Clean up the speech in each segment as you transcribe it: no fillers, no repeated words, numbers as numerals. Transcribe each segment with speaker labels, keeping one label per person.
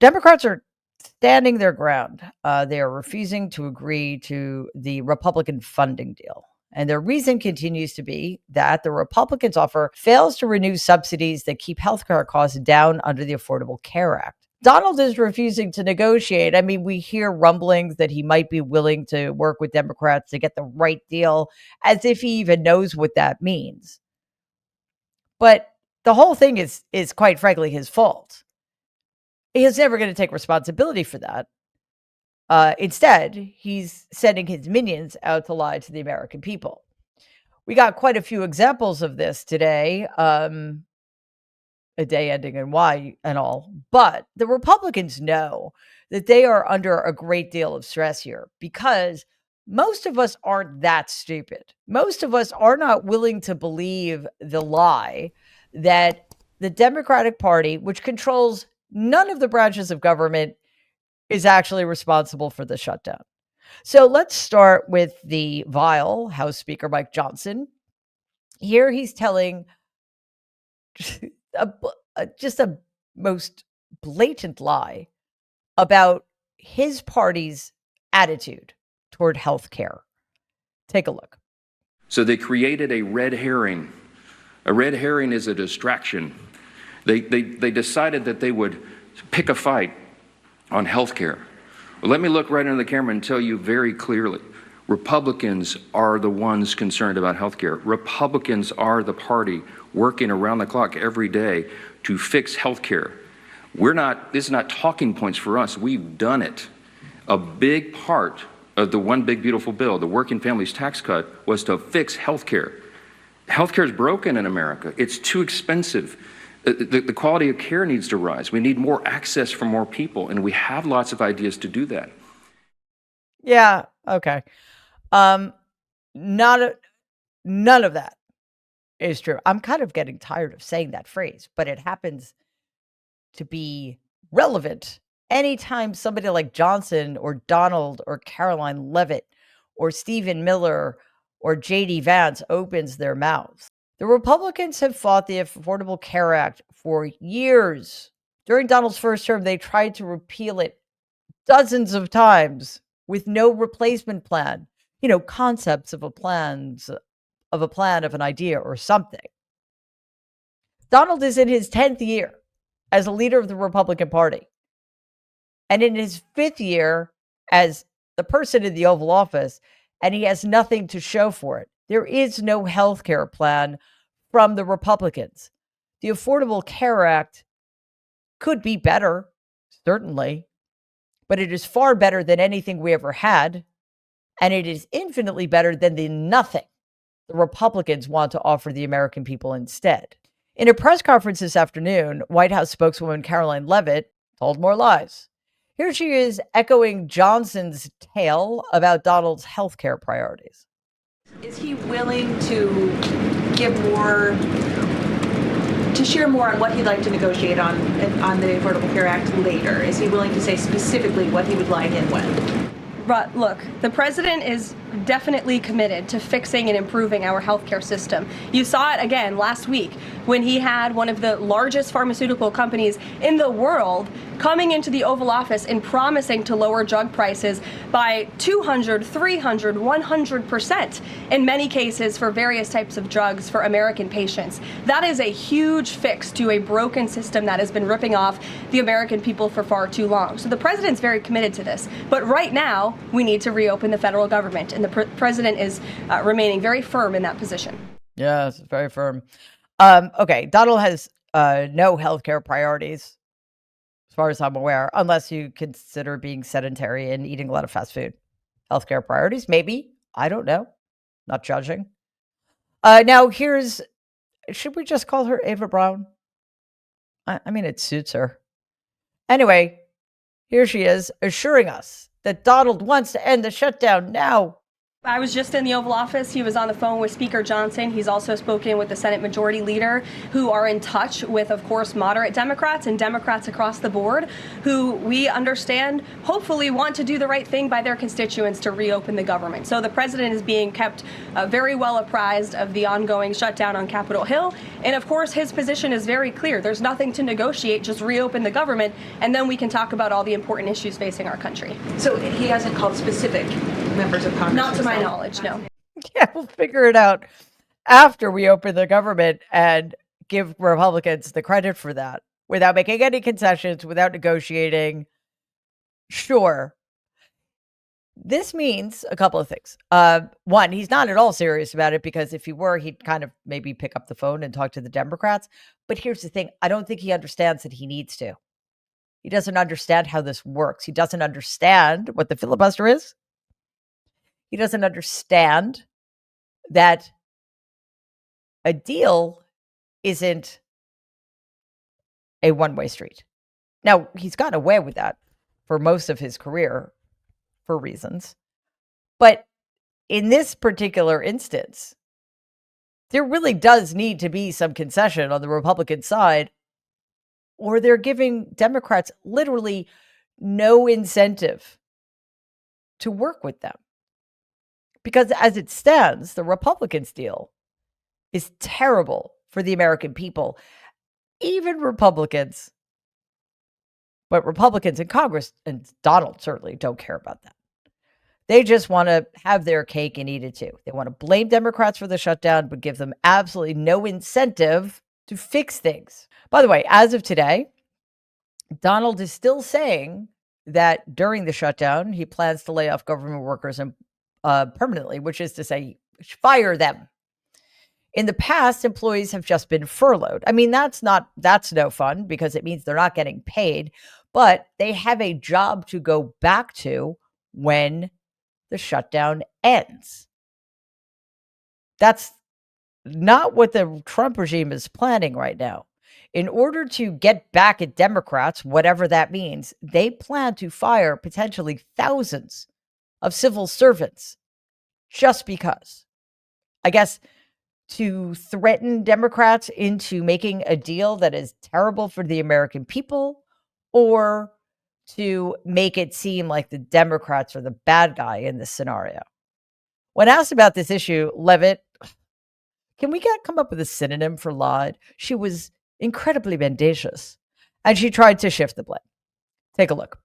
Speaker 1: Democrats are standing their ground. They are refusing to agree to the Republican funding deal. And their reason continues to be that the Republicans' offer fails to renew subsidies that keep healthcare costs down under the Affordable Care Act. Donald is refusing to negotiate. I mean, we hear rumblings that he might be willing to work with Democrats to get the right deal, as if he even knows what that means. But the whole thing is quite frankly his fault. He's never going to take responsibility for that. Instead, he's sending his minions out to lie to the American people. We got quite a few examples of this today, a day ending in Y and all. But the Republicans know that they are under a great deal of stress here because most of us aren't that stupid. Most of us are not willing to believe the lie that the Democratic Party, which controls none of the branches of government, is actually responsible for the shutdown. So let's start with the vile House Speaker Mike Johnson. Here he's telling just a most blatant lie about his party's attitude toward health care. Take a look.
Speaker 2: So they created a red herring. A red herring is a distraction. They decided that they would pick a fight on health care. Well, let me look right into the camera and tell you very clearly, Republicans are the ones concerned about health care. Republicans are the party working around the clock every day to fix health care. This is not talking points for us. We've done it. A big part of the One Big Beautiful Bill, the Working Families Tax Cut, was to fix health care. Health care is broken in America. It's too expensive. The quality of care needs to rise. We need more access for more people, and we have lots of ideas to do that.
Speaker 1: Yeah, okay. None of that is true. I'm kind of getting tired of saying that phrase, but it happens to be relevant anytime somebody like Johnson or Donald or Caroline Leavitt or Stephen Miller or J.D. Vance opens their mouths. The Republicans have fought the Affordable Care Act for years. During Donald's first term, they tried to repeal it dozens of times with no replacement plan. Concepts of a plan, of an idea or something. Donald is in his 10th year as a leader of the Republican Party. And in his 5th year as the person in the Oval Office, and he has nothing to show for it. There is no health care plan from the Republicans. The Affordable Care Act could be better, certainly, but it is far better than anything we ever had, and it is infinitely better than the nothing the Republicans want to offer the American people instead. In a press conference this afternoon, White House spokeswoman Caroline Leavitt told more lies. Here she is echoing Johnson's tale about Donald's health care priorities.
Speaker 3: Is he willing to share more on what he'd like to negotiate on the Affordable Care Act later? Is he willing to say specifically what he would like and when?
Speaker 4: But look, the president is definitely committed to fixing and improving our healthcare system. You saw it again last week when he had one of the largest pharmaceutical companies in the world coming into the Oval Office and promising to lower drug prices by 200, 300, 100% in many cases for various types of drugs for American patients. That is a huge fix to a broken system that has been ripping off the American people for far too long. So the president's very committed to this. But right now, we need to reopen the federal government, and the president is remaining very firm in that position.
Speaker 1: Yes, very firm. Okay, Donald has no healthcare priorities, as far as I'm aware, unless you consider being sedentary and eating a lot of fast food. Healthcare priorities, maybe. I don't know. Not judging. Now, should we just call her Ava Brown? I mean, it suits her. Anyway, here she is assuring us that Donald wants to end the shutdown now.
Speaker 4: I was just in the Oval Office. He was on the phone with Speaker Johnson. He's also spoken with the Senate Majority Leader, who are in touch with, of course, moderate Democrats and Democrats across the board, who we understand hopefully want to do the right thing by their constituents to reopen the government. So the president is being kept very well apprised of the ongoing shutdown on Capitol Hill. And of course, his position is very clear. There's nothing to negotiate, just reopen the government, and then we can talk about all the important issues facing our country.
Speaker 3: So he hasn't called specific members of Congress?
Speaker 4: Not to my knowledge, no.
Speaker 1: Yeah, we'll figure it out after we open the government and give Republicans the credit for that without making any concessions, without negotiating. Sure. This means a couple of things. One, he's not at all serious about it, because if he were, he'd kind of maybe pick up the phone and talk to the Democrats. But here's the thing. I don't think he understands that he needs to. He doesn't understand how this works. He doesn't understand what the filibuster is. He doesn't understand that a deal isn't a one-way street. Now, he's gotten away with that for most of his career for reasons. But in this particular instance, there really does need to be some concession on the Republican side, or they're giving Democrats literally no incentive to work with them. Because as it stands, the Republicans' deal is terrible for the American people. Even Republicans, but Republicans in Congress, and Donald certainly don't care about that. They just want to have their cake and eat it too. They want to blame Democrats for the shutdown, but give them absolutely no incentive to fix things. By the way, as of today, Donald is still saying that during the shutdown, he plans to lay off government workers and permanently, which is to say, fire them. In the past, employees have just been furloughed. I mean, that's no fun, because it means they're not getting paid, but they have a job to go back to when the shutdown ends. That's not what the Trump regime is planning right now. In order to get back at Democrats, whatever that means, they plan to fire potentially thousands of civil servants just because. I guess to threaten Democrats into making a deal that is terrible for the American people, or to make it seem like the Democrats are the bad guy in this scenario. When asked about this issue, Levitt, can we come up with a synonym for lied? She was incredibly mendacious, and she tried to shift the blame. Take a look.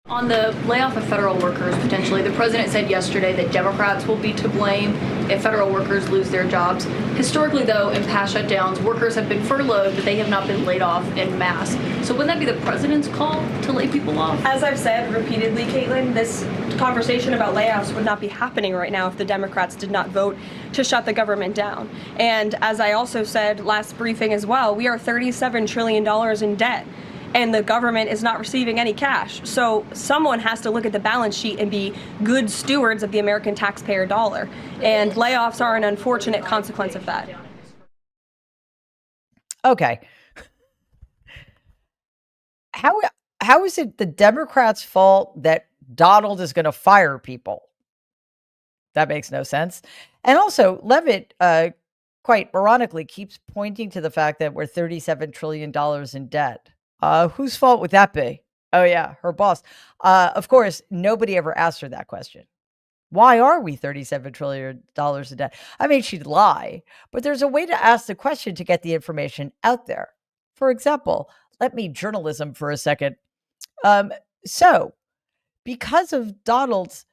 Speaker 5: On the layoff of federal workers, potentially, the president said yesterday that Democrats will be to blame if federal workers lose their jobs. Historically, though, in past shutdowns, workers have been furloughed, but they have not been laid off en masse. So wouldn't that be the president's call to lay people off?
Speaker 4: As I've said repeatedly, Caitlin, this conversation about layoffs would not be happening right now if the Democrats did not vote to shut the government down. And as I also said last briefing as well, we are $37 trillion in debt, and the government is not receiving any cash. So someone has to look at the balance sheet and be good stewards of the American taxpayer dollar. And layoffs are an unfortunate consequence of that.
Speaker 1: Okay. How is it the Democrats' fault that Donald is going to fire people? That makes no sense. And also, Levitt, quite ironically, keeps pointing to the fact that we're $37 trillion in debt. Whose fault would that be? Oh, yeah, her boss. Of course, nobody ever asked her that question. Why are we $37 trillion in debt? I mean, she'd lie, but there's a way to ask the question to get the information out there. For example, let me journalism for a second. So, because of Donald's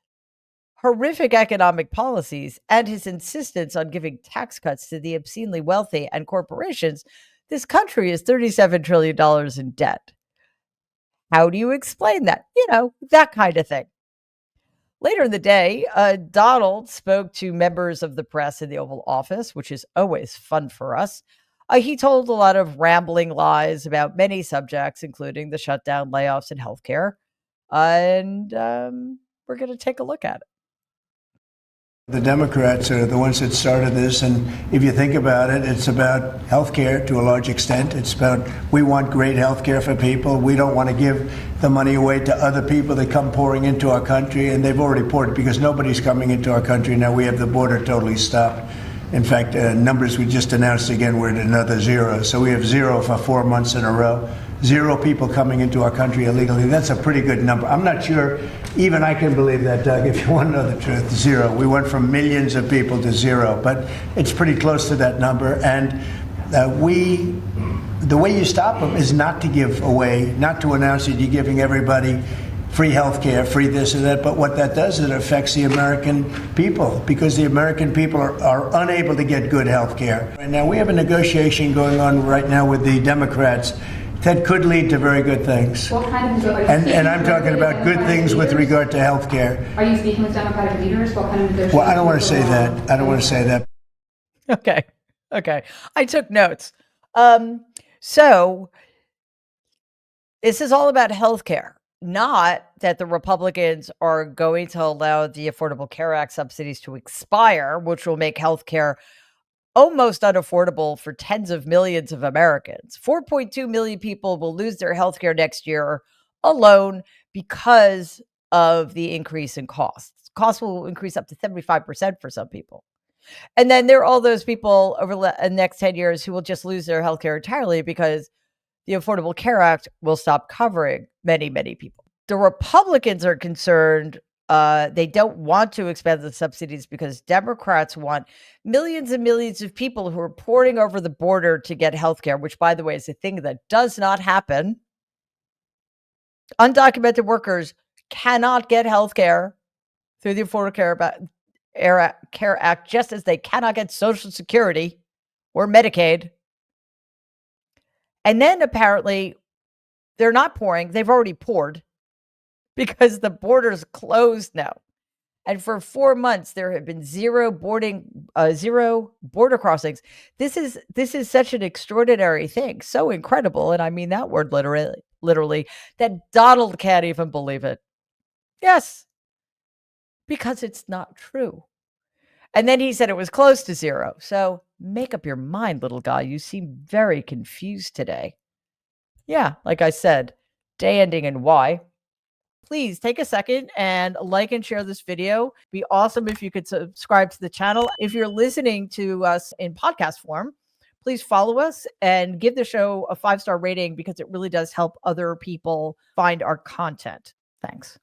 Speaker 1: horrific economic policies and his insistence on giving tax cuts to the obscenely wealthy and corporations, this country is $37 trillion in debt. How do you explain that? You know, that kind of thing. Later in the day, Donald spoke to members of the press in the Oval Office, which is always fun for us. He told a lot of rambling lies about many subjects, including the shutdown, layoffs, and healthcare. And we're going to take a look at it.
Speaker 6: The Democrats are the ones that started this, and if you think about it, it's about health care to a large extent. It's about, we want great health care for people. We don't want to give the money away to other people that come pouring into our country, and they've already poured because nobody's coming into our country. Now we have the border totally stopped. In fact, numbers we just announced again, we're at another 0. So we have 0 for 4 months in a row. 0 people coming into our country illegally. That's a pretty good number. I'm not sure even I can believe that, Doug, if you want to know the truth. 0. We went from millions of people to 0, but it's pretty close to that number. And the way you stop them is not to give away, not to announce that you're giving everybody free health care, free this and that, but what that does is it affects the American people, because the American people are unable to get good health care. Right now, we have a negotiation going on right now with the Democrats that could lead to very good things.
Speaker 7: What kind of,
Speaker 6: and I'm talking about good things with regard to health care.
Speaker 7: Are you speaking with Democratic leaders? What kind of negotiations?
Speaker 6: Well, I don't want to say that. I don't want to say that.
Speaker 1: Okay. I took notes. So this is all about healthcare, not that the Republicans are going to allow the Affordable Care Act subsidies to expire, which will make healthcare almost unaffordable for tens of millions of Americans. 4.2 million people will lose their healthcare next year alone because of the increase in costs. Costs will increase up to 75% for some people. And then there are all those people over the next 10 years who will just lose their healthcare entirely because the Affordable Care Act will stop covering many, many people. The Republicans are concerned. They don't want to expand the subsidies because Democrats want millions and millions of people who are pouring over the border to get healthcare, which, by the way, is a thing that does not happen. Undocumented workers cannot get healthcare through the Affordable Care Act, just as they cannot get Social Security or Medicaid. And then apparently they're not pouring. They've already poured because the border's closed now. And for 4 months, there have been zero border crossings. This is such an extraordinary thing. So incredible. And I mean that word literally, that Donald can't even believe it. Yes, because it's not true. And then he said it was close to 0. So make up your mind, little guy. You seem very confused today. Yeah, like I said, day ending in Y. Please take a second and like and share this video. It'd be awesome if you could subscribe to the channel. If you're listening to us in podcast form, please follow us and give the show a 5-star rating because it really does help other people find our content. Thanks.